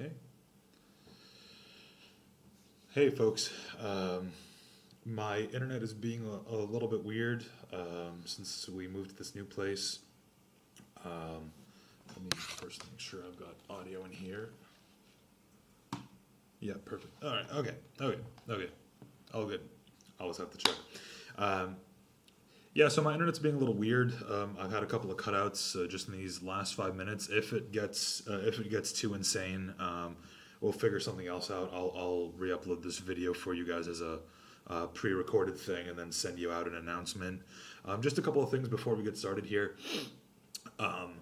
Okay. Hey, folks. My internet is being a little bit weird since we moved to this new place. Um, Let me first make sure I've got audio in here. Yeah, perfect. All right. Okay. All good. Always have to check. Um, yeah, so my internet's being a little weird. I've had a couple of cutouts just in these last 5 minutes. If it gets too insane, we'll figure something else out. I'll re-upload this video for you guys as a pre-recorded thing, and then send you out an announcement. Just a couple of things before we get started here. Um,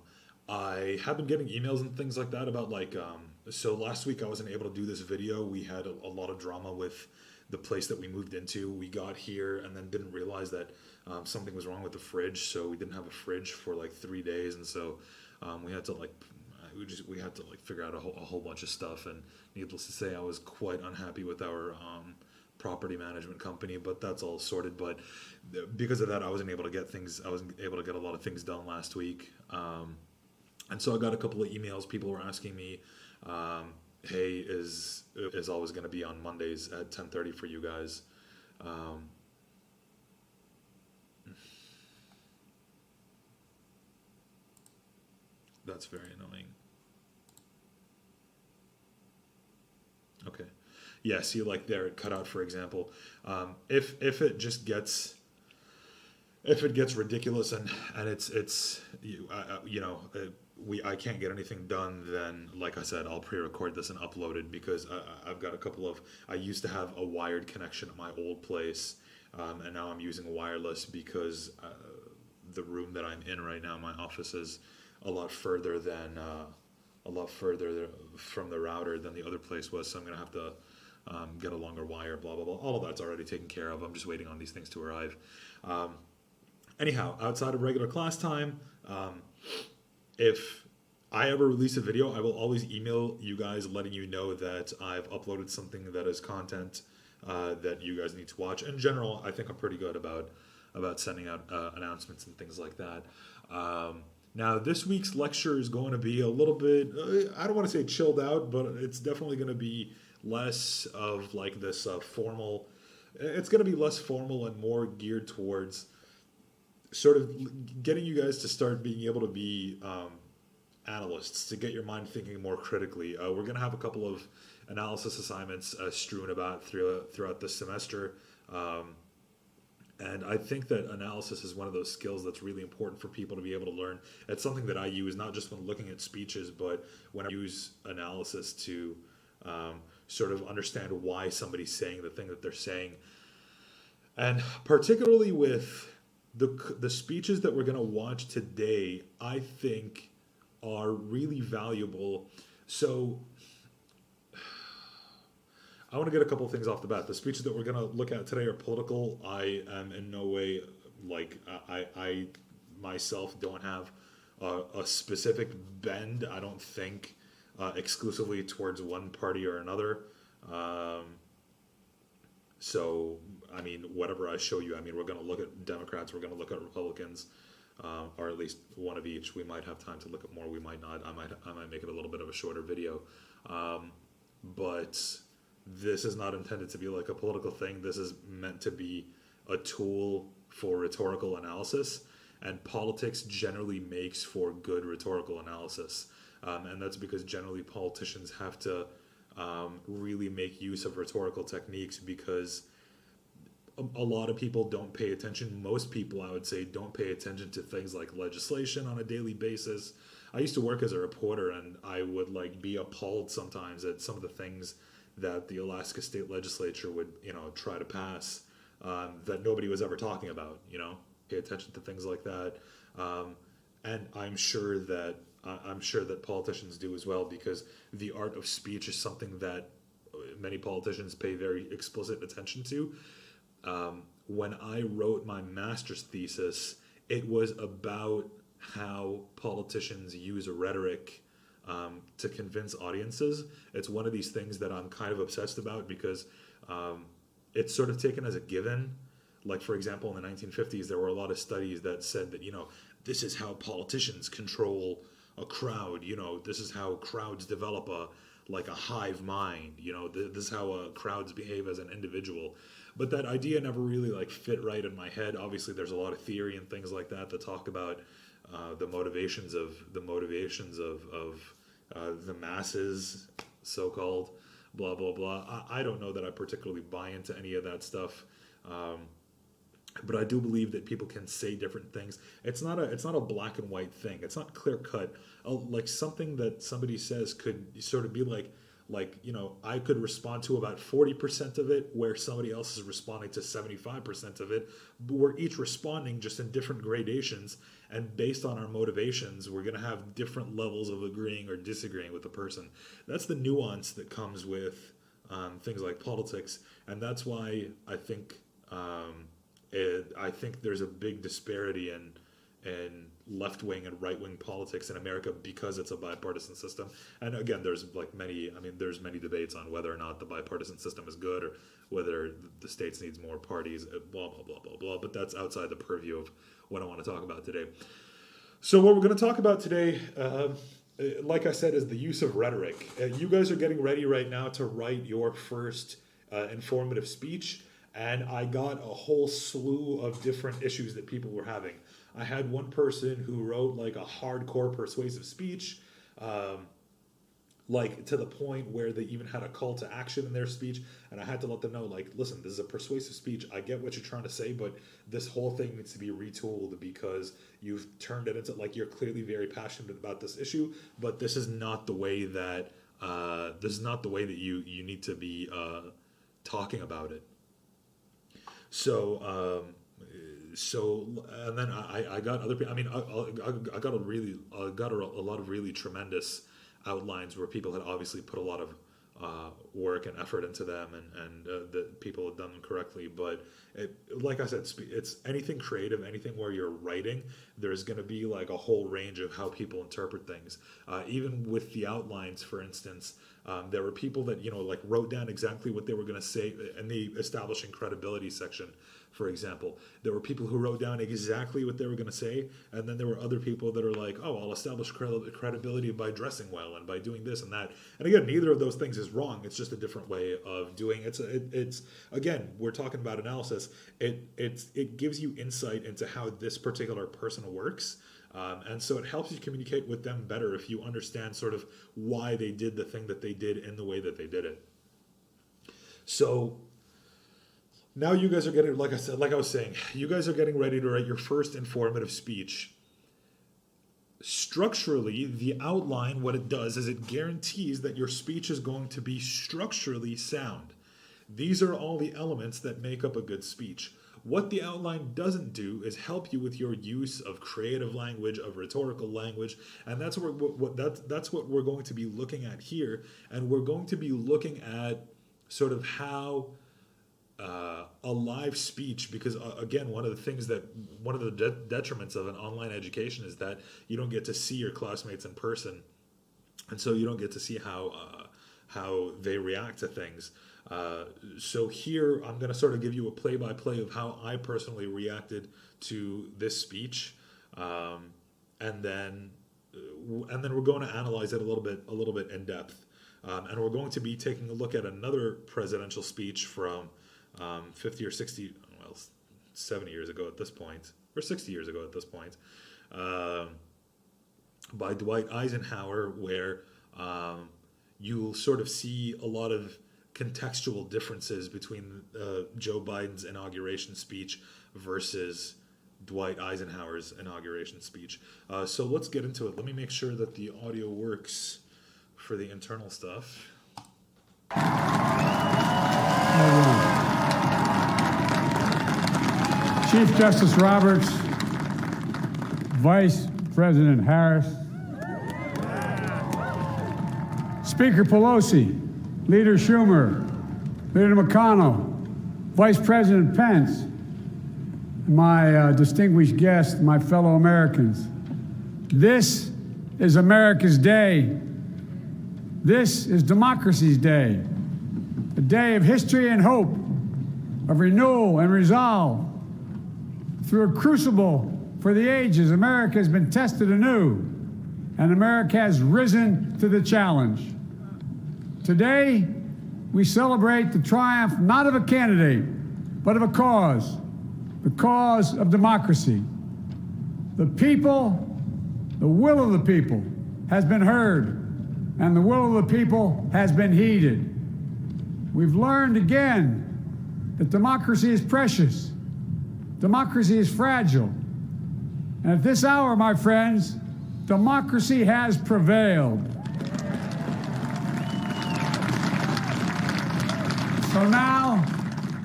I have been getting emails and things like that about so last week I wasn't able to do this video. We had a lot of drama with the place that we moved into. We got here and then didn't realize that something was wrong with the fridge, so we didn't have a fridge for like 3 days, and so we had to figure out a whole bunch of stuff. And needless to say, I was quite unhappy with our property management company, but that's all sorted. But because of that, I wasn't able to get things. I wasn't able to get a lot of things done last week. And so I got a couple of emails. People were asking me, "Hey, is always going to be on Mondays at 10:30 for you guys?" Um, that's very annoying. Okay. Yeah. See, like there, it cut out. For example, if it gets ridiculous, and it's I can't get anything done, then like I said, I'll pre-record this and upload it, because I've got a couple of I used to have a wired connection at my old place, and now I'm using wireless because the room that I'm in right now, my office, is a lot further than a lot further from the router than the other place was, so I'm gonna have to get a longer wire, blah blah blah. All of that's already taken care of. I'm just waiting on these things to arrive. um, Anyhow, outside of regular class time, if I ever release a video, I will always email you guys letting you know that I've uploaded something that is content that you guys need to watch. In general, I think I'm pretty good about sending out announcements and things like that. Now, this week's lecture is going to be a little bit, I don't want to say chilled out, but it's definitely going to be less of like this formal. It's going to be less formal and more geared towards sort of getting you guys to start being able to be analysts, to get your mind thinking more critically. We're going to have a couple of analysis assignments strewn about throughout this semester. And I think that analysis is one of those skills that's really important for people to be able to learn. It's something that I use not just when looking at speeches, but when I use analysis to sort of understand why somebody's saying the thing that they're saying. And particularly with the speeches that we're going to watch today, I think are really valuable. So I want to get a couple of things off the bat. The speeches that we're going to look at today are political. I am in no way, I myself don't have a specific bend, I don't think, exclusively towards one party or another. Um, so, I mean, whatever I show you, I mean, we're going to look at Democrats, we're going to look at Republicans, or at least one of each. We might have time to look at more, we might not. I might make it a little bit of a shorter video. Um, but this is not intended to be like a political thing. This is meant to be a tool for rhetorical analysis, and politics generally makes for good rhetorical analysis. And that's because generally politicians have to really make use of rhetorical techniques, because a lot of people don't pay attention. Most people, I would say, don't pay attention to things like legislation on a daily basis. I used to work as a reporter, and I would be appalled sometimes at some of the things that the Alaska State Legislature would, try to pass, that nobody was ever talking about. Pay attention to things like that, and I'm sure that politicians do as well, because the art of speech is something that many politicians pay very explicit attention to. When I wrote my master's thesis, it was about how politicians use rhetoric to convince audiences. It's one of these things that I'm kind of obsessed about, because it's sort of taken as a given. Like, for example, in the 1950s, there were a lot of studies that said that, this is how politicians control a crowd. This is how crowds develop a like a hive mind. You know, this is how crowds behave as an individual. But that idea never really like fit right in my head. Obviously, there's a lot of theory and things like that talk about the motivations of the masses, so-called, blah blah blah. I don't know that I particularly buy into any of that stuff. But I do believe that people can say different things. It's not a black and white thing. It's not clear cut. Like something that somebody says could sort of be like, you know, I could respond to about 40% of it, where somebody else is responding to 75% of it. But we're each responding just in different gradations, and based on our motivations, we're going to have different levels of agreeing or disagreeing with the person. That's the nuance that comes with things like politics, and that's why I think there's a big disparity in left-wing and right-wing politics in America because it's a bipartisan system. And again, there's many debates on whether or not the bipartisan system is good or whether the states needs more parties, blah, blah, blah, blah, blah. But that's outside the purview of what I want to talk about today. So what we're going to talk about today, like I said, is the use of rhetoric. You guys are getting ready right now to write your first informative speech. And I got a whole slew of different issues that people were having. I had one person who wrote like a hardcore persuasive speech, like to the point where they even had a call to action in their speech. And I had to let them know, like, listen, this is a persuasive speech. I get what you're trying to say, but this whole thing needs to be retooled because you've turned it into, like, you're clearly very passionate about this issue, but this is not the way that you need to be talking about it. So and then I got other people. I mean, I got a lot of really tremendous outlines where people had obviously put a lot of work and effort into them, and that people had done them correctly. But like I said, it's anything creative, anything where you're writing. There's going to be like a whole range of how people interpret things. Even with the outlines, for instance. There were people that, you know, like wrote down exactly what they were going to say in the establishing credibility section, for example. There were people who wrote down exactly what they were going to say, and then there were other people that are like, oh, I'll establish credibility by dressing well and by doing this and that. And again, neither of those things is wrong. It's just a different way of doing it. It's again, we're talking about analysis. It gives you insight into how this particular person works. And so it helps you communicate with them better if you understand sort of why they did the thing that they did in the way that they did it. So now you guys are getting, like I was saying, you guys are getting ready to write your first informative speech. Structurally, the outline, what it does is it guarantees that your speech is going to be structurally sound. These are all the elements that make up a good speech. What the outline doesn't do is help you with your use of creative language, of rhetorical language, and that's what we're going to be looking at here. And we're going to be looking at sort of how a live speech, because again, one of the detriments of an online education is that you don't get to see your classmates in person, and so you don't get to see how they react to things. So here I'm going to sort of give you a play-by-play of how I personally reacted to this speech, and then we're going to analyze it a little bit in depth, and we're going to be taking a look at another presidential speech from 50 or 60, well, 70 years ago at this point, or 60 years ago at this point, by Dwight Eisenhower, where you'll sort of see a lot of contextual differences between Joe Biden's inauguration speech versus Dwight Eisenhower's inauguration speech. So let's get into it. Let me make sure that the audio works for the internal stuff. Chief Justice Roberts, Vice President Harris, Speaker Pelosi, Leader Schumer, Leader McConnell, Vice President Pence, my distinguished guests, my fellow Americans. This is America's day. This is democracy's day, a day of history and hope, of renewal and resolve. Through a crucible for the ages, America has been tested anew, and America has risen to the challenge. Today, we celebrate the triumph not of a candidate, but of a cause, the cause of democracy. The people, the will of the people has been heard, and the will of the people has been heeded. We've learned again that democracy is precious, democracy is fragile, and at this hour, my friends, democracy has prevailed. So now,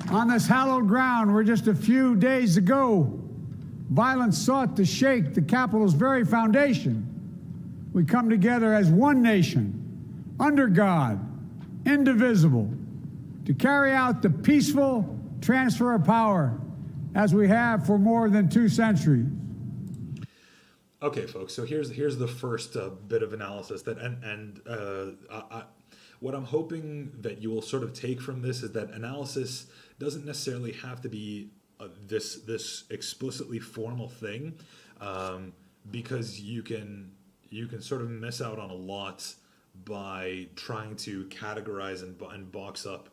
on this hallowed ground where just a few days ago, violence sought to shake the Capitol's very foundation, we come together as one nation, under God, indivisible, to carry out the peaceful transfer of power as we have for more than 2 centuries. Okay, folks. So here's the first bit of analysis that what I'm hoping that you will sort of take from this is that analysis doesn't necessarily have to be this explicitly formal thing, because you can sort of miss out on a lot by trying to categorize and box up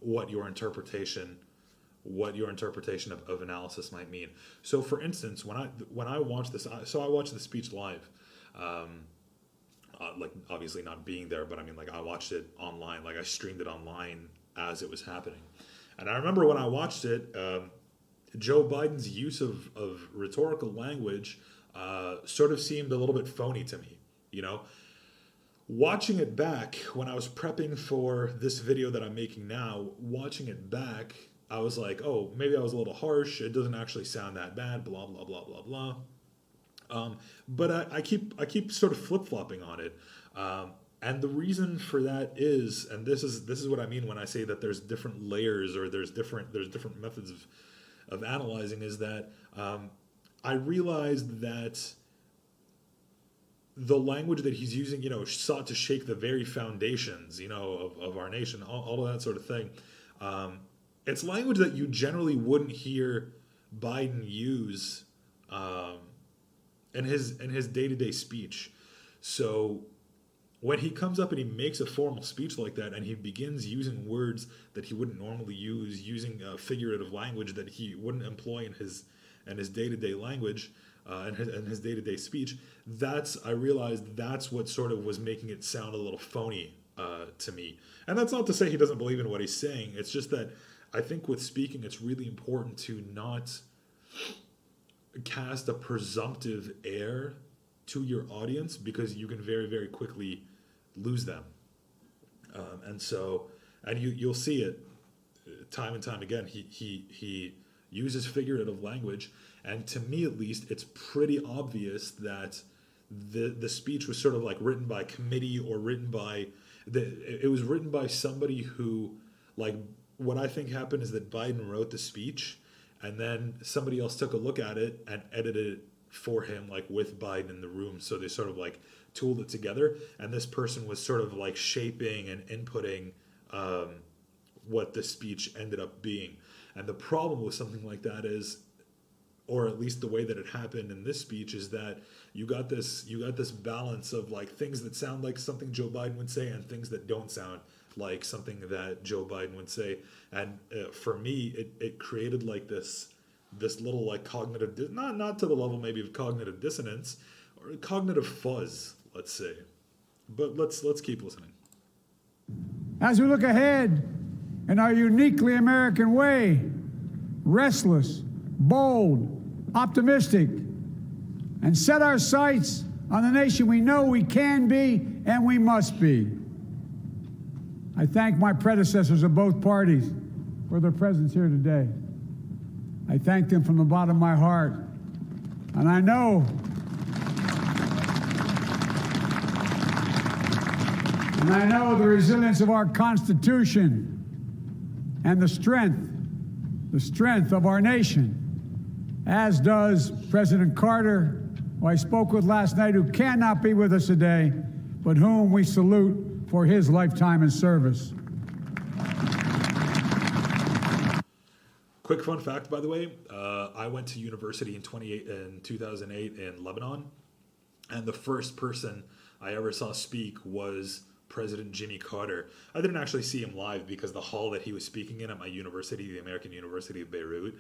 what your interpretation of analysis might mean. So, for instance, when I watched this, so I watched the speech live, like obviously not being there, but I mean, like, I watched it online, like I streamed it online as it was happening, and I remember when I watched it, Joe Biden's use of rhetorical language sort of seemed a little bit phony to me, you know. Watching it back when I was prepping for this video that I'm making now, watching it back, I was like, oh, maybe I was a little harsh. It doesn't actually sound that bad, blah, blah, blah, blah, blah. But I keep sort of flip-flopping on it. And the reason for that is, and this is what I mean when I say that there's different layers or there's different methods of analyzing, is that I realized that the language that he's using, you know, sought to shake the very foundations, you know, of our nation, all of that sort of thing. It's language that you generally wouldn't hear Biden use in his day-to-day speech. So when he comes up and he makes a formal speech like that, and he begins using words that he wouldn't normally use, using figurative language that he wouldn't employ in his day-to-day language, and his day-to-day speech, I realized that's what sort of was making it sound a little phony to me. And that's not to say he doesn't believe in what he's saying. It's just that I think with speaking, it's really important to not cast a presumptive air to your audience, because you can very, very quickly lose them. And you'll see it time and time again. He uses figurative language, and to me at least, it's pretty obvious that the speech was sort of like written by committee, or it was written by somebody who, like, what I think happened is that Biden wrote the speech, and then somebody else took a look at it and edited it for him, like with Biden in the room. So they sort of like tooled it together, and this person was sort of like shaping and inputting what the speech ended up being. And the problem with something like that is, or at least the way that it happened in this speech, is that you got this balance of like things that sound like something Joe Biden would say and things that don't sound like something that Joe Biden would say. And for me, it created like this little like cognitive, not to the level maybe of cognitive dissonance or cognitive fuzz, let's say. But let's keep listening. As we look ahead in our uniquely American way, restless, bold, optimistic, and set our sights on the nation we know we can be and we must be. I thank my predecessors of both parties for their presence here today. I thank them from the bottom of my heart. And I know the resilience of our Constitution and the strength of our nation, as does President Carter, who I spoke with last night, who cannot be with us today, but whom we salute for his lifetime in service. Quick fun fact, by the way, I went to university in 2008 in Lebanon, and the first person I ever saw speak was President Jimmy Carter. I didn't actually see him live because the hall that he was speaking in at my university, the American University of Beirut,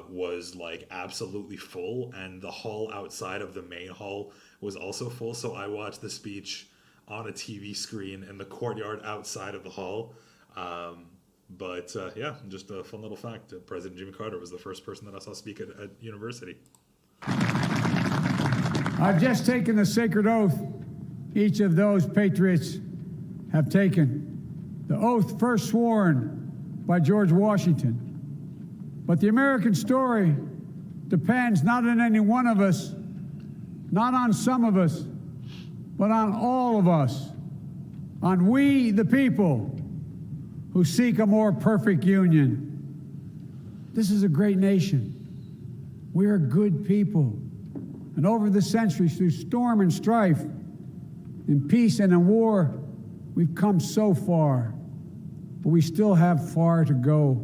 was like absolutely full, and the hall outside of the main hall was also full. So I watched the speech on a TV screen in the courtyard outside of the hall. Yeah, just a fun little fact. President Jimmy Carter was the first person that I saw speak at university. I've just taken the sacred oath each of those patriots have taken. The oath first sworn by George Washington. But the American story depends not on any one of us, not on some of us, but on all of us, on we, the people, who seek a more perfect union. This is a great nation. We are good people. And over the centuries, through storm and strife, in peace and in war, we've come so far, but we still have far to go.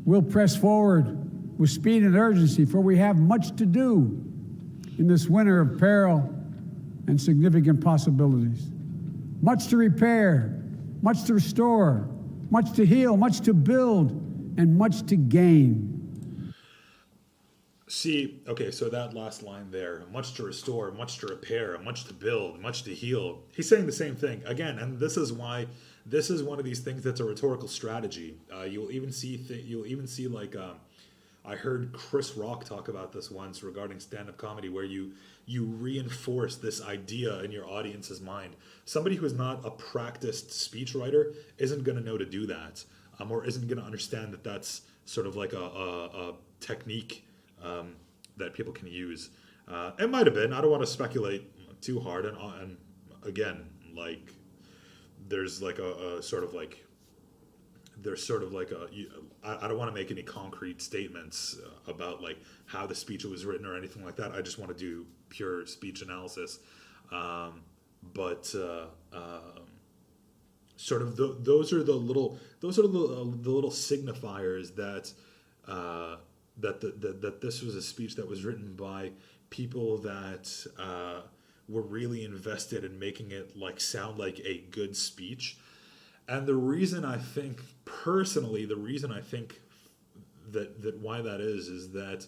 We'll press forward with speed and urgency, for we have much to do in this winter of peril and significant possibilities. Much to repair, much to restore, much to heal, much to build, and much to gain. See, okay, so that last line there, much to restore, much to repair, much to build, much to heal. He's saying the same thing again, and this is why this is one of these things that's a rhetorical strategy. You'll even see like I heard Chris Rock talk about this once regarding stand-up comedy, where you reinforce this idea in your audience's mind. Somebody who is not a practiced speechwriter isn't going to know to do that, or isn't going to understand that that's sort of like a technique that people can use. It might have been. I don't want to speculate too hard. And again, like there's like a sort of like I don't want to make any concrete statements about like how the speech was written or anything like that. I just want to do pure speech analysis. Sort of those are the little signifiers that. That this was a speech that was written by people that were really invested in making it like sound like a good speech. And the reason I think that why that is that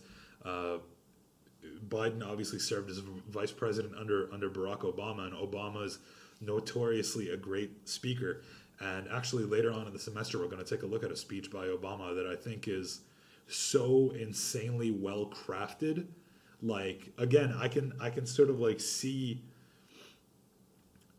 Biden obviously served as vice president under Barack Obama, and Obama's notoriously a great speaker. And actually later on in the semester, we're going to take a look at a speech by Obama that I think is so insanely well crafted. Like again, I can sort of like see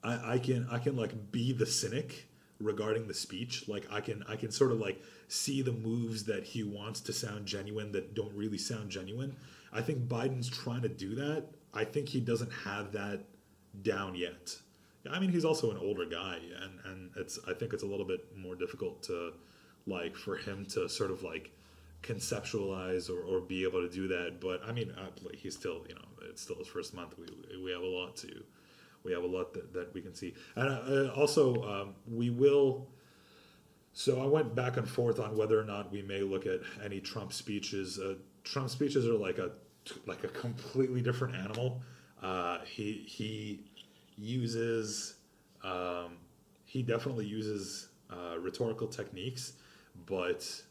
I can like be the cynic regarding the speech. Like I can sort of like see the moves that he wants to sound genuine that don't really sound genuine. I think Biden's trying to do that. I think he doesn't have that down yet. I mean, he's also an older guy, and I think it's a little bit more difficult to like for him to sort of like conceptualize or be able to do that. But I mean, he's still, it's still his first month. We have a lot that we can see. And also we will, so I went back and forth on whether or not we may look at any Trump speeches. Trump speeches are like a completely different animal. He definitely uses rhetorical techniques, but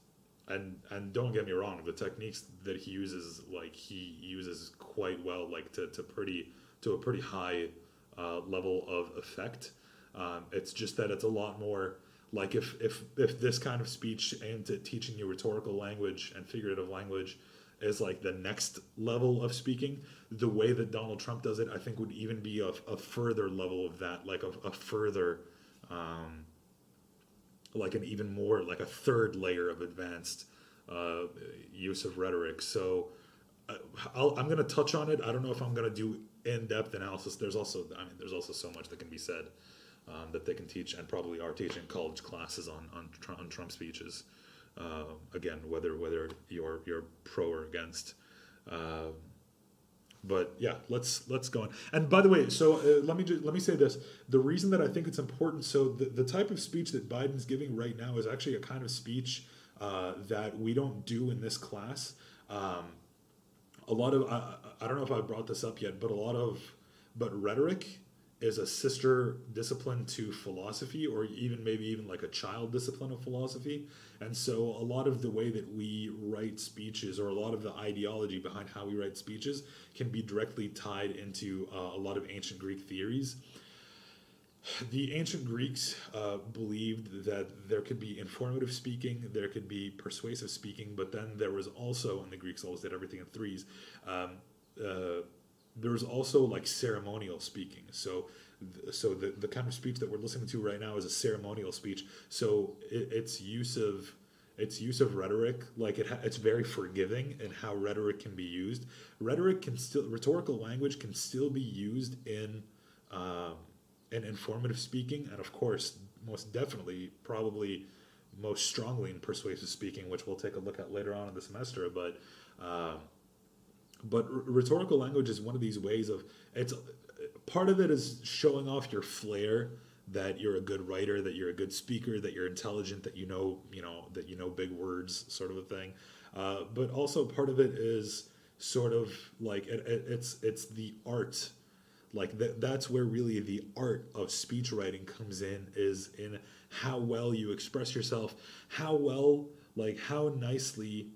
and don't get me wrong, the techniques that he uses quite well, like to a pretty high level of effect. It's just that it's a lot more like if this kind of speech aimed at teaching you rhetorical language and figurative language is like the next level of speaking, the way that Donald Trump does it, I think would even be a further level of that, like a further like an even more, like a third layer of advanced use of rhetoric. So I'm going to touch on it. I don't know if I'm going to do in-depth analysis. There's also so much that can be said that they can teach and probably are teaching college classes on Trump speeches. Again, whether you're pro or against. But yeah, let's go on. And by the way, so let me say this: the reason that I think it's important. So the type of speech that Biden's giving right now is actually a kind of speech that we don't do in this class. A lot of I don't know if I brought this up yet, but rhetoric is a sister discipline to philosophy, or maybe even like a child discipline of philosophy. And so a lot of the way that we write speeches, or a lot of the ideology behind how we write speeches, can be directly tied into a lot of ancient Greek theories. The ancient Greeks believed that there could be informative speaking, there could be persuasive speaking, but then there was also, and the Greeks always did everything in threes, there was also like ceremonial speaking. So the kind of speech that we're listening to right now is a ceremonial speech. So its use of rhetoric, like it's very forgiving in how rhetoric can be used. Rhetorical language can still be used in informative speaking, and of course, most definitely, probably most strongly in persuasive speaking, which we'll take a look at later on in the semester. But rhetorical language is one of these ways of, it's part of it is showing off your flair, that you're a good writer, that you're a good speaker, that you're intelligent, that you know big words, sort of a thing. But also part of it is sort of like it's the art. Like that's where really the art of speech writing comes in, is in how well you express yourself, how well, like how nicely.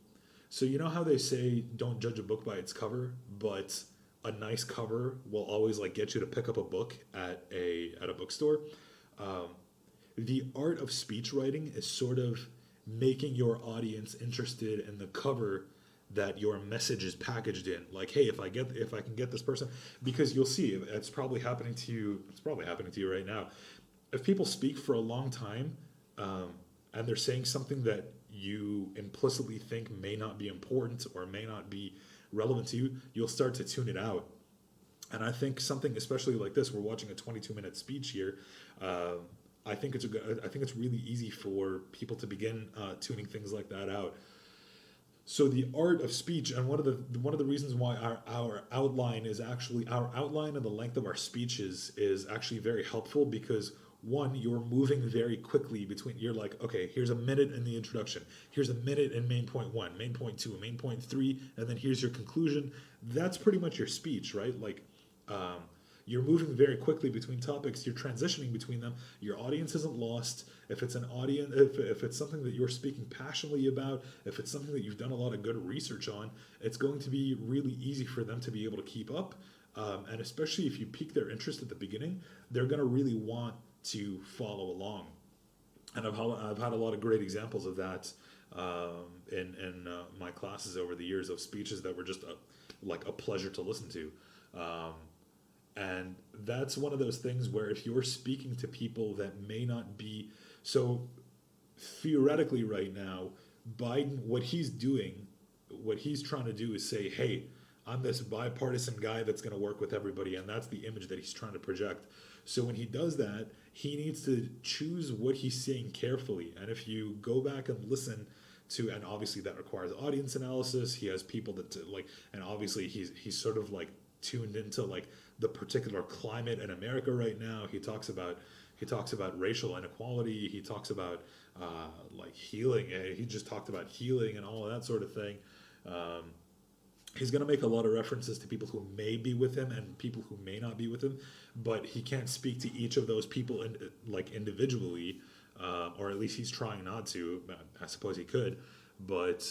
So you know how they say don't judge a book by its cover, but a nice cover will always like get you to pick up a book at a bookstore. The art of speech writing is sort of making your audience interested in the cover that your message is packaged in. Like, hey, if I can get this person, because you'll see it's probably happening to you. It's probably happening to you right now. If people speak for a long time, and they're saying something that you implicitly think may not be important or may not be relevant to you, you'll start to tune it out. And I think something especially like this, we're watching a 22-minute speech here. I think it's really easy for people to begin tuning things like that out. So the art of speech, and one of the reasons why our outline and the length of our speeches is actually very helpful, because one, you're moving very quickly between, you're like, okay, here's a minute in the introduction, here's a minute in main point 1, main point 2, main point 3, and then here's your conclusion. That's pretty much your speech, right? Like, you're moving very quickly between topics, you're transitioning between them, your audience isn't lost. If it's if it's something that you're speaking passionately about, if it's something that you've done a lot of good research on, it's going to be really easy for them to be able to keep up. And especially if you pique their interest at the beginning, they're going to really want to follow along. And I've had a lot of great examples of that in my classes over the years, of speeches that were just like a pleasure to listen to. And that's one of those things where if you're speaking to people that may not be, so theoretically right now, Biden, what he's trying to do is say, hey, I'm this bipartisan guy that's going to work with everybody, and that's the image that he's trying to project. So when he does that, he needs to choose what he's saying carefully. And if you go back and listen to, and obviously that requires audience analysis, he has people that like, and obviously he's sort of like tuned into like the particular climate in America right now. He talks about racial inequality. He talks about like healing. He just talked about healing and all of that sort of thing. He's going to make a lot of references to people who may be with him and people who may not be with him, but he can't speak to each of those people like individually, or at least he's trying not to. I suppose he could, but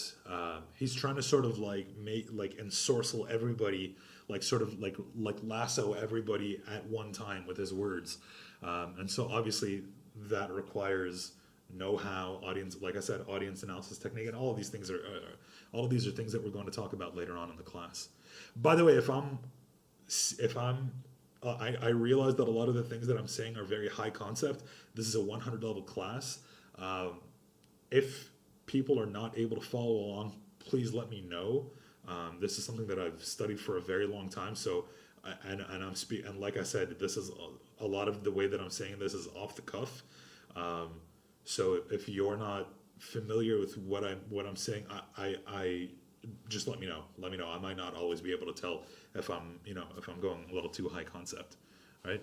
he's trying to sort of like ensorcel everybody, like sort of like lasso everybody at one time with his words. And so obviously that requires know-how, audience analysis technique, and all of these things are things that we're going to talk about later on in the class. By the way, I realize that a lot of the things that I'm saying are very high concept. This is a 100 level class. If people are not able to follow along, please let me know. This is something that I've studied for a very long time. So, and like I said, this is a lot of the way that I'm saying this is off the cuff. So if you're not familiar with what I'm saying, I just let me know. Let me know. I might not always be able to tell if I'm going a little too high concept, right?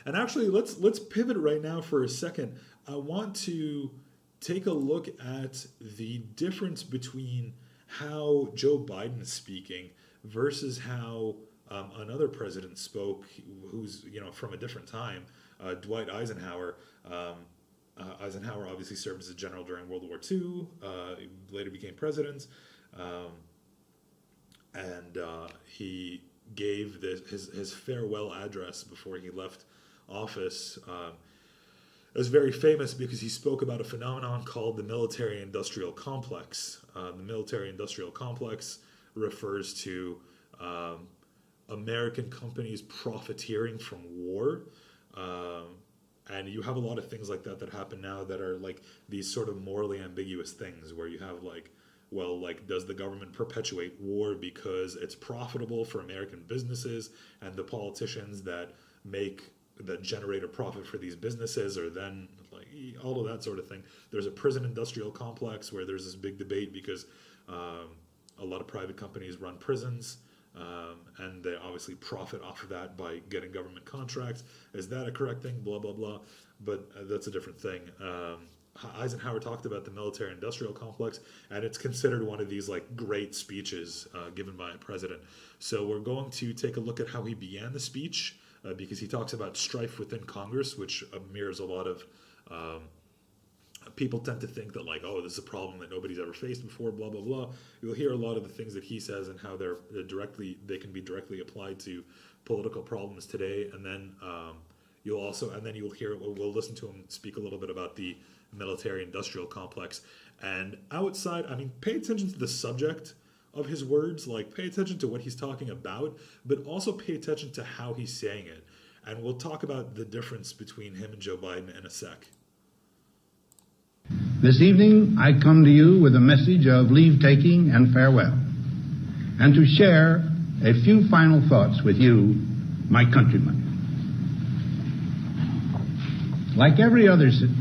And actually, let's pivot right now for a second. I want to take a look at the difference between how Joe Biden is speaking versus how Another president spoke, who's from a different time, Dwight Eisenhower. Eisenhower obviously served as a general during World War II. He later became president, and he gave his farewell address before he left office. It was very famous because he spoke about a phenomenon called the military-industrial complex. The military-industrial complex refers to American companies profiteering from war. And you have a lot of things like that happen now that are like these sort of morally ambiguous things where you have like, well, like, does the government perpetuate war because it's profitable for American businesses, and the politicians that generate a profit for these businesses, or then like all of that sort of thing. There's a prison industrial complex where there's this big debate because a lot of private companies run prisons, and they obviously profit off of that by getting government contracts. Is that a correct thing? Blah, blah, blah. But that's a different thing. Eisenhower talked about the military-industrial complex, and it's considered one of these like great speeches given by a president. So we're going to take a look at how he began the speech, because he talks about strife within Congress, which mirrors a lot of people tend to think that like, oh, this is a problem that nobody's ever faced before, blah, blah, blah. You'll hear a lot of the things that he says and how they can be directly applied to political problems today. And then you'll hear, we'll listen to him speak a little bit about the military-industrial complex. And outside, I mean, pay attention to the subject of his words, like pay attention to what he's talking about, but also pay attention to how he's saying it. And we'll talk about the difference between him and Joe Biden in a sec. This evening, I come to you with a message of leave-taking and farewell, and to share a few final thoughts with you, my countrymen. Like every other citizen,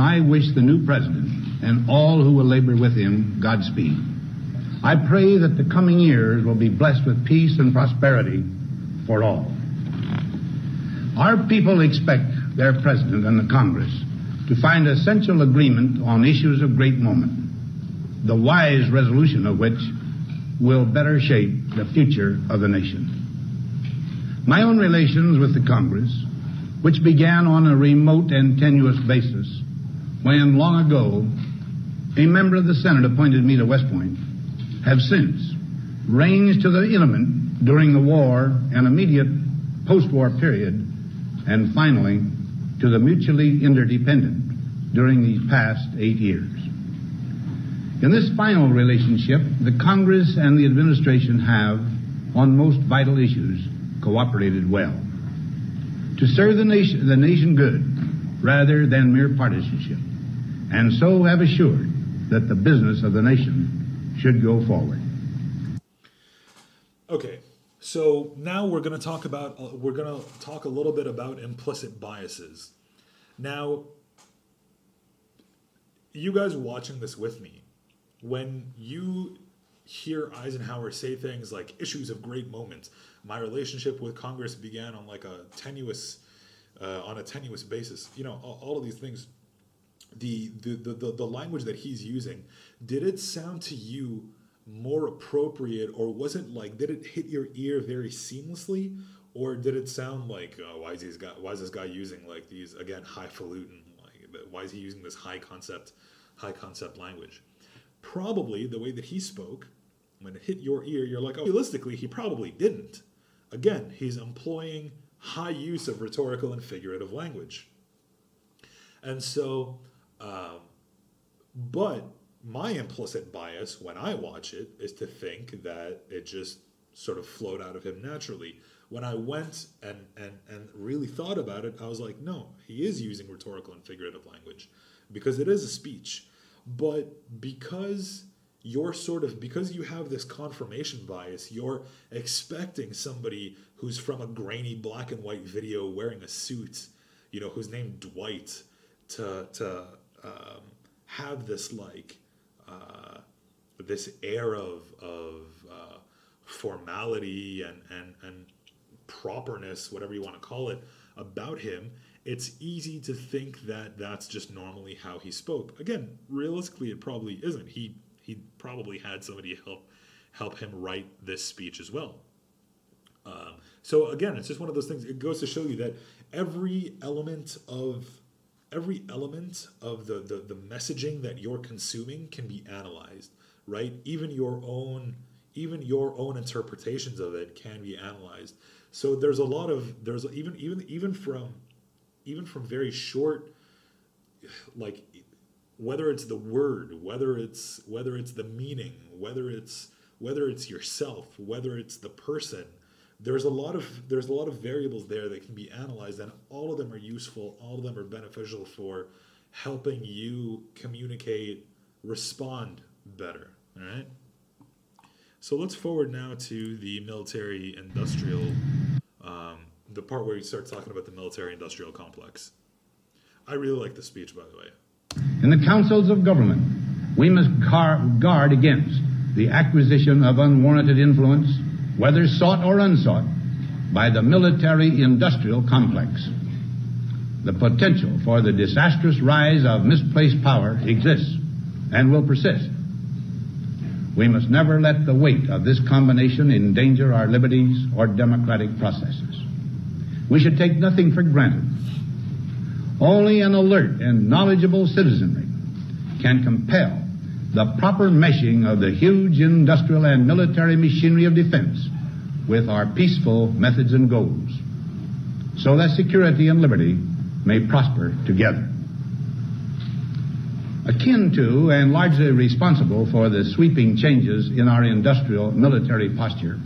I wish the new president and all who will labor with him Godspeed. I pray that the coming years will be blessed with peace and prosperity for all. Our people expect their president and the Congress to find essential agreement on issues of great moment, the wise resolution of which will better shape the future of the nation. My own relations with the Congress, which began on a remote and tenuous basis when, long ago, a member of the Senate appointed me to West Point, have since ranged to the intimate during the war and immediate post-war period, and finally to the mutually interdependent during these past 8 years. In this final relationship, the Congress and the administration have, on most vital issues, cooperated well to serve the nation good rather than mere partisanship, and so have assured that the business of the nation should go forward. Okay, so now we're going to talk a little bit about implicit biases. Now, you guys watching this with me, when you hear Eisenhower say things like issues of great moments, my relationship with Congress began on like a tenuous basis, all of these things, the language that he's using, did it sound to you more appropriate, or was it like, did it hit your ear very seamlessly, or did it sound like, why is this guy using like these, again, highfalutin, like, why is he using this high concept language? Probably the way that he spoke, when it hit your ear, you're like, oh, realistically, he probably didn't. Again, he's employing high use of rhetorical and figurative language. And so, but my implicit bias when I watch it is to think that it just sort of flowed out of him naturally. When I went and really thought about it, I was like, no, he is using rhetorical and figurative language because it is a speech. But because you have this confirmation bias, you're expecting somebody who's from a grainy black and white video wearing a suit, who's named Dwight, to have this like this air of formality and properness, whatever you want to call it, about him. It's easy to think that that's just normally how he spoke. Again, realistically, it probably isn't. He probably had somebody help him write this speech as well. So again, it's just one of those things. It goes to show you that every element of the messaging that you're consuming can be analyzed, right? Even your own interpretations of it can be analyzed. So there's even from very short, like, whether it's the word, whether it's the meaning, whether it's yourself, whether it's the person. There's a lot of variables there that can be analyzed, and all of them are useful. All of them are beneficial for helping you communicate, respond better. All right. So let's forward now to the military-industrial, the part where he starts talking about the military-industrial complex. I really like the speech, by the way. In the councils of government, we must guard against the acquisition of unwarranted influence, whether sought or unsought, by the military-industrial complex. The potential for the disastrous rise of misplaced power exists and will persist. We must never let the weight of this combination endanger our liberties or democratic processes. We should take nothing for granted. Only an alert and knowledgeable citizenry can compel the proper meshing of the huge industrial and military machinery of defense with our peaceful methods and goals, so that security and liberty may prosper together. Akin to and largely responsible for the sweeping changes in our industrial military posture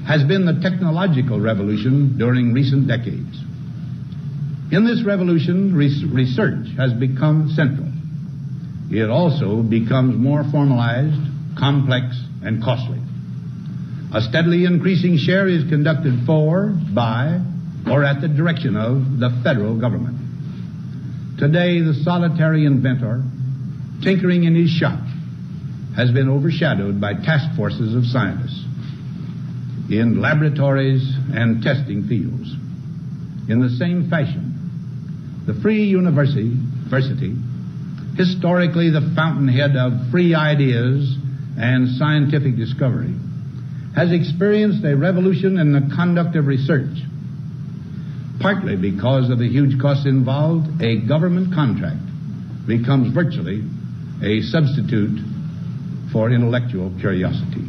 has been the technological revolution during recent decades. In this revolution, research has become central. It also becomes more formalized, complex, and costly. A steadily increasing share is conducted for, by, or at the direction of the federal government. Today, the solitary inventor, tinkering in his shop, has been overshadowed by task forces of scientists in laboratories and testing fields. In the same fashion, the free university, historically the fountainhead of free ideas and scientific discovery, has experienced a revolution in the conduct of research. Partly because of the huge costs involved, a government contract becomes virtually a substitute for intellectual curiosity.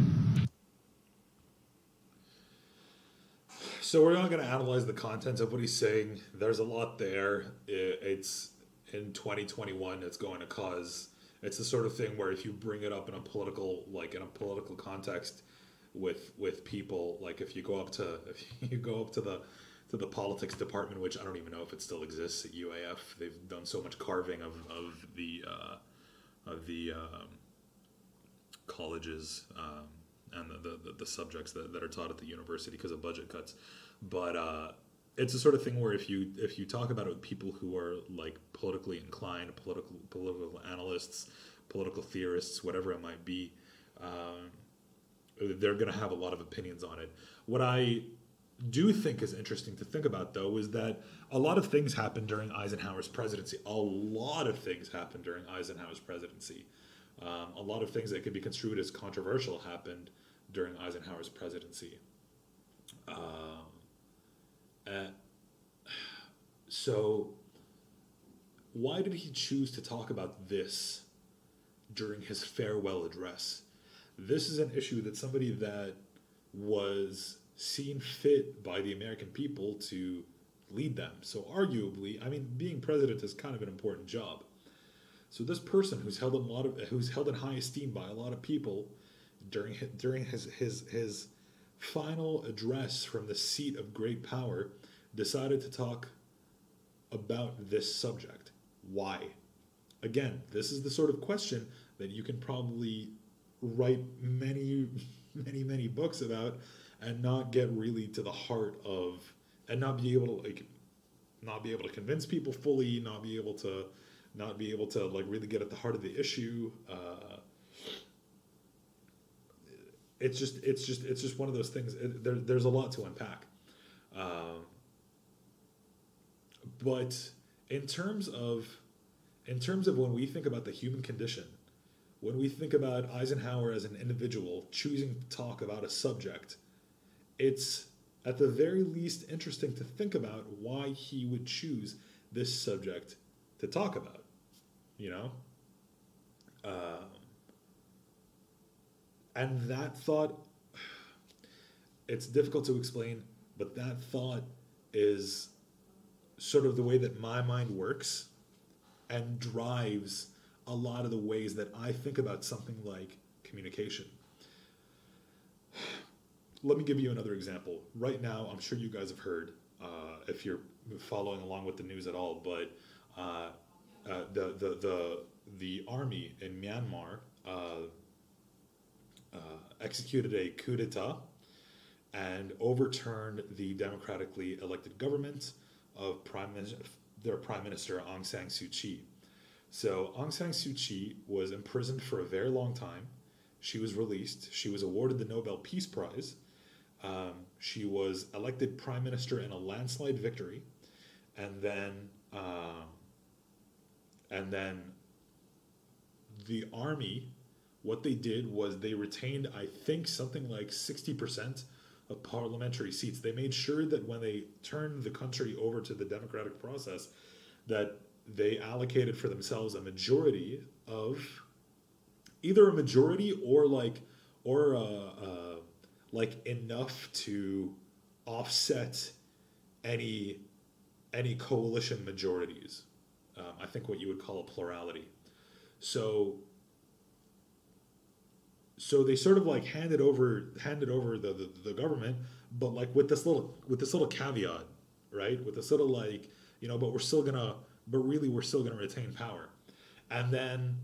So we're not going to analyze the contents of what he's saying. There's a lot there. It's in 2021. It's going to cause. It's the sort of thing where if you bring it up in a political context with people, like if you go up to the politics department, which I don't even know if it still exists at UAF. They've done so much carving of the colleges and the subjects that are taught at the university because of budget cuts. But it's the sort of thing where if you talk about it with people who are like politically inclined, political analysts, political theorists, whatever it might be, they're going to have a lot of opinions on it. What I do think is interesting to think about, though, is that a lot of things happened during Eisenhower's presidency. A lot of things happened during Eisenhower's presidency. A lot of things that could be construed as controversial happened during Eisenhower's presidency. So why did he choose to talk about this during his farewell address? This is an issue that somebody that was seen fit by the American people to lead them. So arguably, I mean, being president is kind of an important job. So this person who's held in high esteem by a lot of people during his final address from the seat of great power decided to talk about this subject. Why? Again, this is the sort of question that you can probably write many books about and not get really to the heart of, and not be able to convince people fully, not be able to like really get at the heart of the issue. It's just one of those things. There's a lot to unpack. But in terms of when we think about the human condition, when we think about Eisenhower as an individual choosing to talk about a subject, it's at the very least interesting to think about why he would choose this subject to talk about, you know? And that thought, it's difficult to explain, but that thought is sort of the way that my mind works and drives a lot of the ways that I think about something like communication. Let me give you another example. Right now, I'm sure you guys have heard, if you're following along with the news at all, but the army in Myanmar executed a coup d'état and overturned the democratically elected government of their Prime Minister Aung San Suu Kyi. So Aung San Suu Kyi was imprisoned for a very long time. She was released. She was awarded the Nobel Peace Prize. She was elected Prime Minister in a landslide victory, and then the army, what they did was they retained, I think, something like 60% of parliamentary seats. They made sure that when they turned the country over to the democratic process, that they allocated for themselves a majority of either a majority or like enough to offset any coalition majorities. I think what you would call a plurality. So they sort of like handed over the government, but like with this little caveat, right? With this little like, but we're still gonna retain power. And then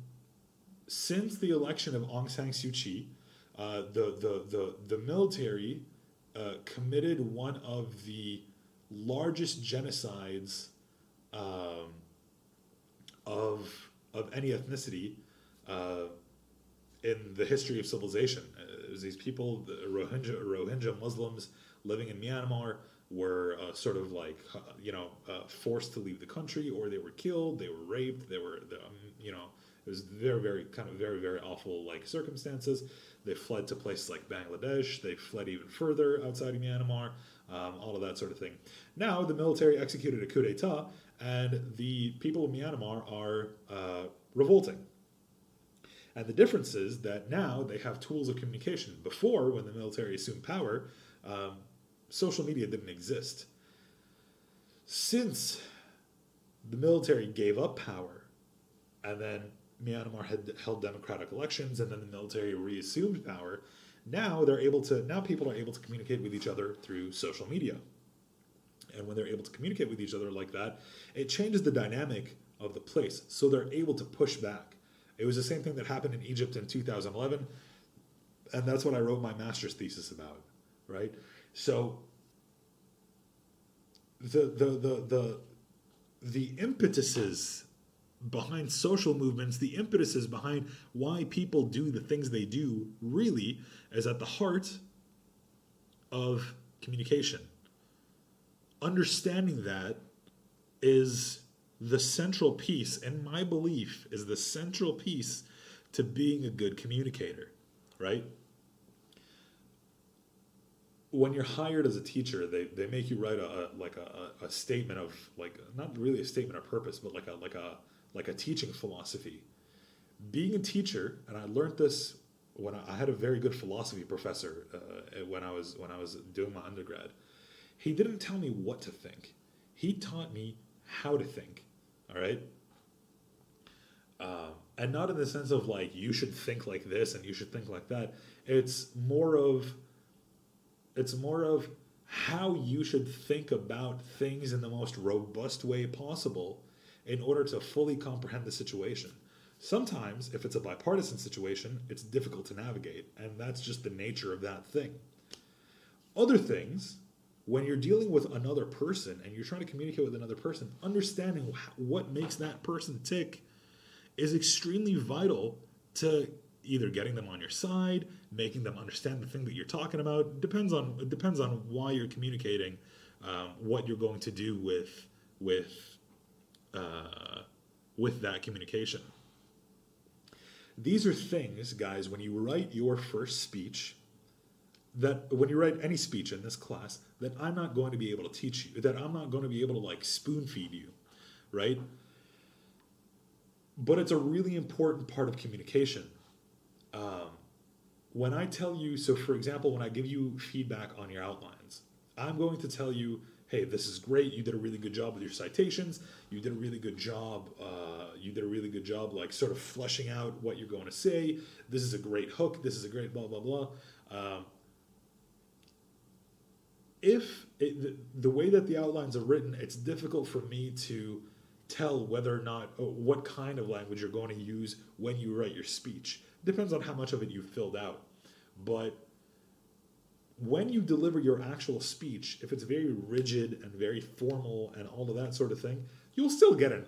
since the election of Aung San Suu Kyi, the military committed one of the largest genocides of any ethnicity in the history of civilization. It was these people, the Rohingya Muslims living in Myanmar, were sort of like forced to leave the country, or they were killed, they were raped, it was very very awful like circumstances. They fled to places like Bangladesh. They fled even further outside of Myanmar. All of that sort of thing. Now the military executed a coup d'état, and the people of Myanmar are revolting. And the difference is that now they have tools of communication. Before, when the military assumed power, social media didn't exist. Since the military gave up power, and then Myanmar had held democratic elections, and then the military reassumed power, now people are able to communicate with each other through social media. And when they're able to communicate with each other like that, it changes the dynamic of the place. So they're able to push back. It was the same thing that happened in Egypt in 2011, and that's what I wrote my master's thesis about, right? So the impetuses behind social movements, the impetuses behind why people do the things they do, really is at the heart of communication. Understanding that is the central piece, and my belief is the central piece to being a good communicator, right? When you're hired as a teacher, they make you write a statement of, like, not really a statement of purpose, but like a teaching philosophy. Being a teacher, and I learned this when I had a very good philosophy professor when I was doing my undergrad. He didn't tell me what to think. He taught me how to think. All right. And not in the sense of like you should think like this and you should think like that. It's more of how you should think about things in the most robust way possible in order to fully comprehend the situation. Sometimes, if it's a bipartisan situation, it's difficult to navigate, and that's just the nature of that thing. Other things, when you're dealing with another person and you're trying to communicate with another person, understanding what makes that person tick is extremely vital to either getting them on your side, making them understand the thing that you're talking about. It depends on why you're communicating, what you're going to do with that communication. These are things, guys, when you write your first speech, that when you write any speech in this class, that I'm not going to be able to teach you, that I'm not going to be able to like spoon feed you, right? But it's a really important part of communication. When I tell you, so for example, when I give you feedback on your outlines, I'm going to tell you, hey, this is great. You did a really good job with your citations. You did a really good job. Like sort of fleshing out what you're going to say. This is a great hook. This is a great blah, blah, blah. The way that the outlines are written, it's difficult for me to tell whether or not, what kind of language you're going to use when you write your speech. Depends on how much of it you've filled out. But when you deliver your actual speech, if it's very rigid and very formal and all of that sort of thing, you'll still get a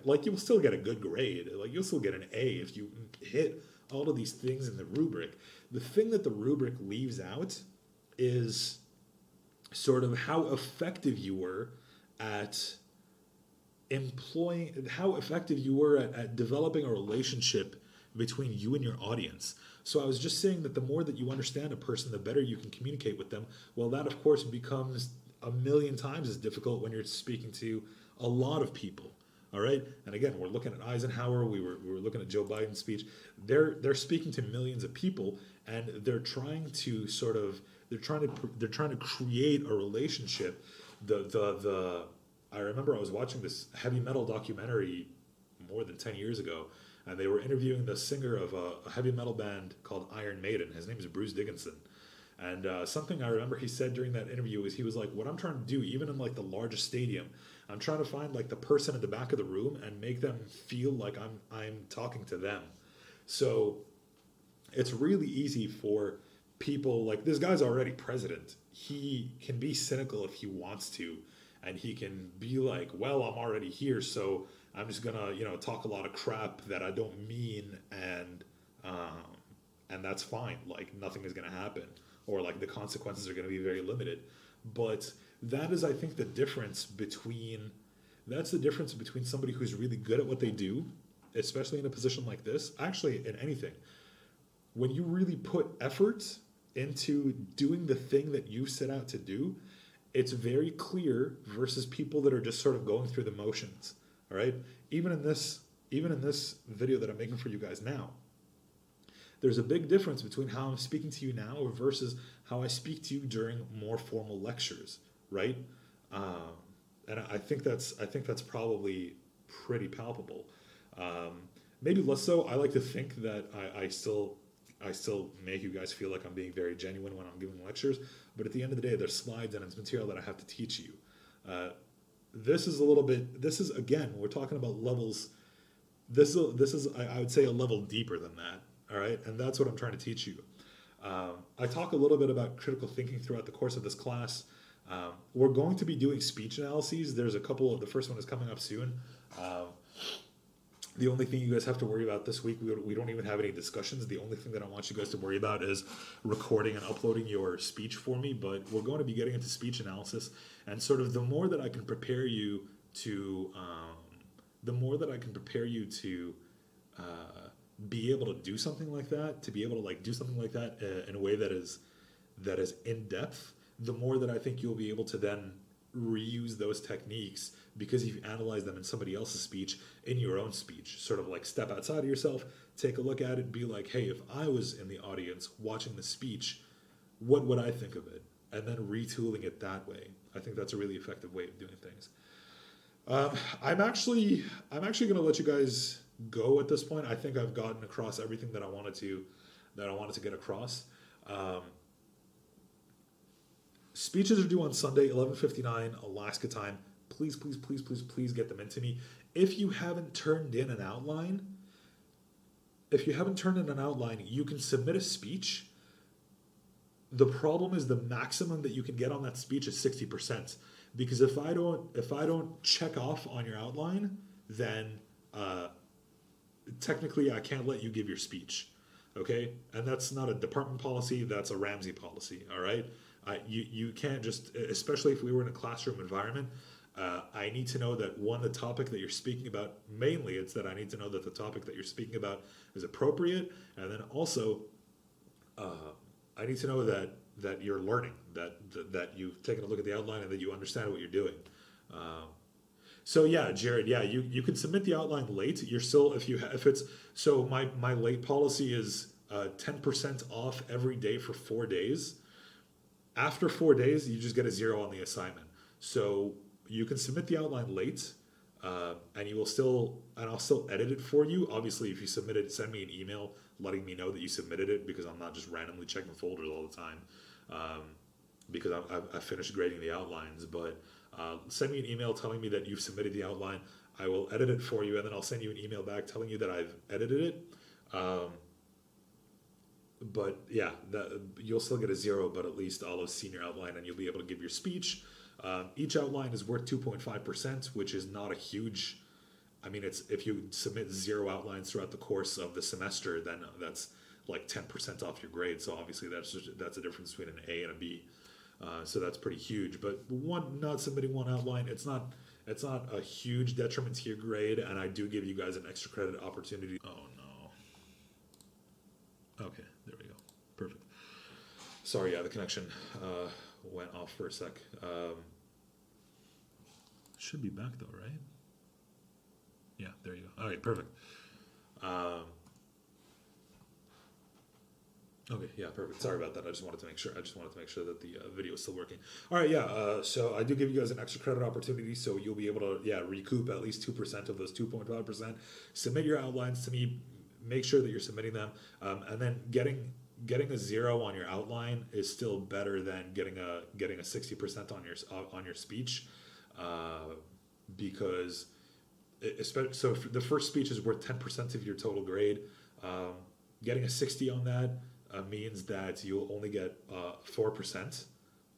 good grade. Like you'll still get an A if you hit all of these things in the rubric. The thing that the rubric leaves out is sort of how effective you were at developing a relationship between you and your audience. So I was just saying that the more that you understand a person, the better you can communicate with them. Well, that of course becomes a million times as difficult when you're speaking to a lot of people. All right, and again, we're looking at Eisenhower. We were looking at Joe Biden's speech. They're speaking to millions of people, and they're trying to create a relationship. I remember I was watching this heavy metal documentary more than 10 years ago, and they were interviewing the singer of a heavy metal band called Iron Maiden. His name is Bruce Dickinson. And something I remember he said during that interview is he was like, what I'm trying to do, even in like the largest stadium, I'm trying to find like the person in the back of the room and make them feel like I'm talking to them. So it's really easy for people, like this guy's already president. He can be cynical if he wants to, and he can be like, well, I'm already here, so I'm just gonna, talk a lot of crap that I don't mean, and that's fine. Like nothing is gonna happen, or like the consequences are gonna be very limited. But that is, I think, the difference between somebody who's really good at what they do, especially in a position like this, actually in anything. When you really put effort into doing the thing that you set out to do, it's very clear versus people that are just sort of going through the motions. All right. Even in this video that I'm making for you guys now, there's a big difference between how I'm speaking to you now versus how I speak to you during more formal lectures, right? And I think that's probably pretty palpable. Maybe less so. I like to think that I still make you guys feel like I'm being very genuine when I'm giving lectures, but at the end of the day, there's slides and it's material that I have to teach you. This is again, we're talking about levels. This is I would say a level deeper than that. All right. And that's what I'm trying to teach you. I talk a little bit about critical thinking throughout the course of this class. We're going to be doing speech analyses. There's a couple of, the first one is coming up soon. The only thing you guys have to worry about this week, we don't even have any discussions. The only thing that I want you guys to worry about is recording and uploading your speech for me. But we're going to be getting into speech analysis, and sort of the more that I can prepare you to, be able to do something like that, in a way that is in depth, the more that I think you'll be able to then reuse those techniques because you've analyzed them in somebody else's speech, in your own speech. Sort of like step outside of yourself, take a look at it, be like, hey, if I was in the audience watching the speech, what would I think of it? And then retooling it that way. I think that's a really effective way of doing things. I'm actually going to let you guys go at this point. I think I've gotten across everything that I wanted to get across. Speeches are due on Sunday, 11:59 Alaska time. Please get them into me. If you haven't turned in an outline, you can submit a speech. The problem is the maximum that you can get on that speech is 60%. Because if I don't check off on your outline, then technically I can't let you give your speech. Okay? And that's not a department policy, that's a Ramsey policy, all right? You can't just, especially if we were in a classroom environment, I need to know that one, the topic that you're speaking about, mainly it's that I need to know that the topic that you're speaking about is appropriate, and then also I need to know that you're learning, that you've taken a look at the outline and that you understand what you're doing. So yeah, Jared, yeah, you can submit the outline late. You're still, if it's, so my late policy is 10% off every day for 4 days. After 4 days, you just get a 0 on the assignment. So you can submit the outline late, and I'll still edit it for you. Obviously, if you submit it, send me an email letting me know that you submitted it, because I'm not just randomly checking folders all the time, because I've finished grading the outlines. But send me an email telling me that you've submitted the outline. I will edit it for you, and then I'll send you an email back telling you that I've edited it. But yeah, you'll still get a 0, but at least I'll have seen your outline and you'll be able to give your speech. Each outline is worth 2.5%, which is not a huge. I mean, it's, if you submit 0 outlines throughout the course of the semester, then that's like 10% off your grade. So obviously that's a difference between an A and a B. So that's pretty huge. But not submitting one outline, it's not a huge detriment to your grade, and I do give you guys an extra credit opportunity. Oh no. Okay, there we go. Perfect. Sorry, yeah, the connection went off for a sec. Should be back though, right? Yeah, there you go. All right, perfect. Okay, yeah, perfect. Sorry about that. I just wanted to make sure that the video is still working. All right, yeah. So I do give you guys an extra credit opportunity, so you'll be able to recoup at least 2% of those 2.5%. Submit your outlines to me. Make sure that you're submitting them, and then getting a 0 on your outline is still better than getting a 60% on your speech, because so the first speech is worth 10% of your total grade. Getting a 60 on that means that you'll only get 4%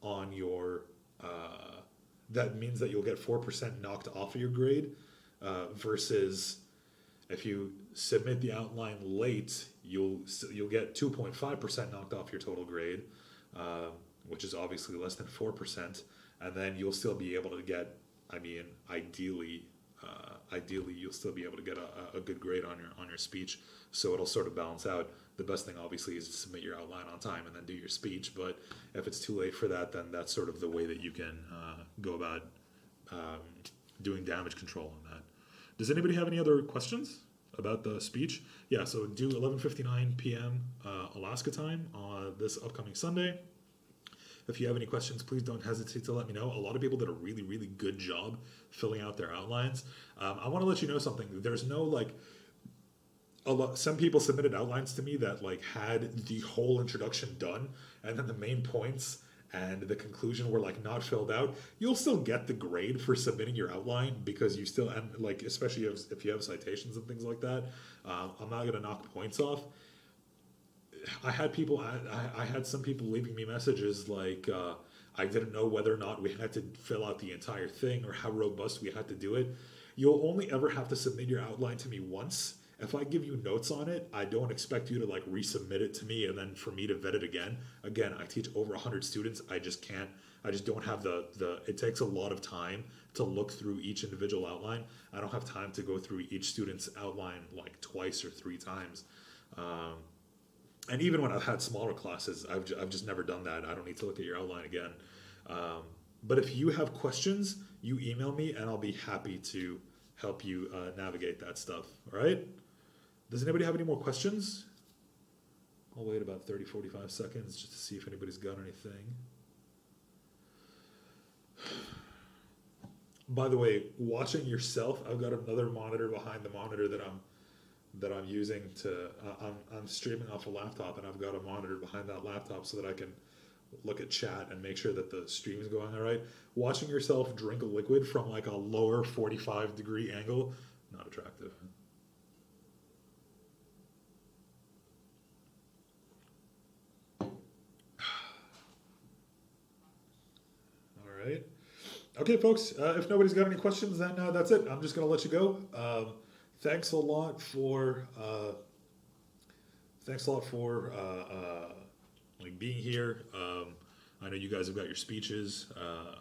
on your. That means that you'll get 4% knocked off of your grade, versus if you submit the outline late, you'll get 2.5% knocked off your total grade, which is obviously less than 4%, and then you'll still be able to get. I mean, ideally, you'll still be able to get a good grade on your speech, so it'll sort of balance out. The best thing, obviously, is to submit your outline on time and then do your speech. But if it's too late for that, then that's sort of the way that you can go about doing damage control on that. Does anybody have any other questions about the speech? Yeah, so do 11:59 p.m. Alaska time on this upcoming Sunday. If you have any questions, please don't hesitate to let me know. A lot of people did a really, really good job filling out their outlines. I want to let you know something. There's no some people submitted outlines to me that had the whole introduction done, and then the main points and the conclusion were not filled out. You'll still get the grade for submitting your outline, because you still, and especially if you have citations and things like that. I'm not gonna knock points off. I had some people leaving me messages I didn't know whether or not we had to fill out the entire thing or how robust we had to do it. You'll only ever have to submit your outline to me once. If I give you notes on it, I don't expect you to resubmit it to me and then for me to vet it again. Again, I teach over 100 students. I just don't have it takes a lot of time to look through each individual outline. I don't have time to go through each student's outline twice or 3 times. And even when I've had smaller classes, I've just never done that. I don't need to look at your outline again. But if you have questions, you email me and I'll be happy to help you navigate that stuff. All right? Does anybody have any more questions? I'll wait about 30, 45 seconds just to see if anybody's got anything. By the way, watching yourself, I've got another monitor behind the monitor that I'm using to. I'm streaming off a laptop, and I've got a monitor behind that laptop so that I can look at chat and make sure that the stream is going all right. Watching yourself drink a liquid from a lower 45-degree angle, not attractive. All right. Okay, folks, if nobody's got any questions, then that's it. I'm just going to let you go. Thanks a lot for being here. I know you guys have got your speeches.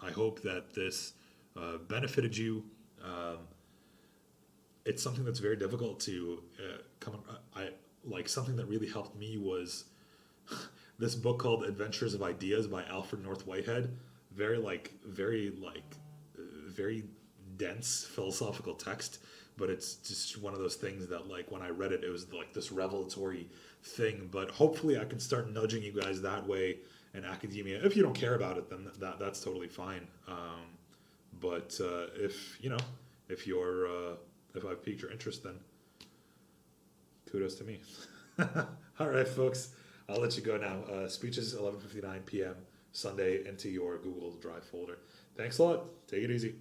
I hope that this benefited you. It's something that's very difficult to come. I like something that really helped me was this book called Adventures of Ideas by Alfred North Whitehead. Very dense philosophical text, but it's just one of those things that like when I read it, it was like this revelatory thing. But hopefully I can start nudging you guys that way in academia. If you don't care about it, then that's totally fine. But if you know, if you're if I've piqued your interest, then kudos to me. All right, folks, I'll let you go now. Speeches 11:59 p.m. Sunday into your Google Drive folder. Thanks a lot. Take it easy.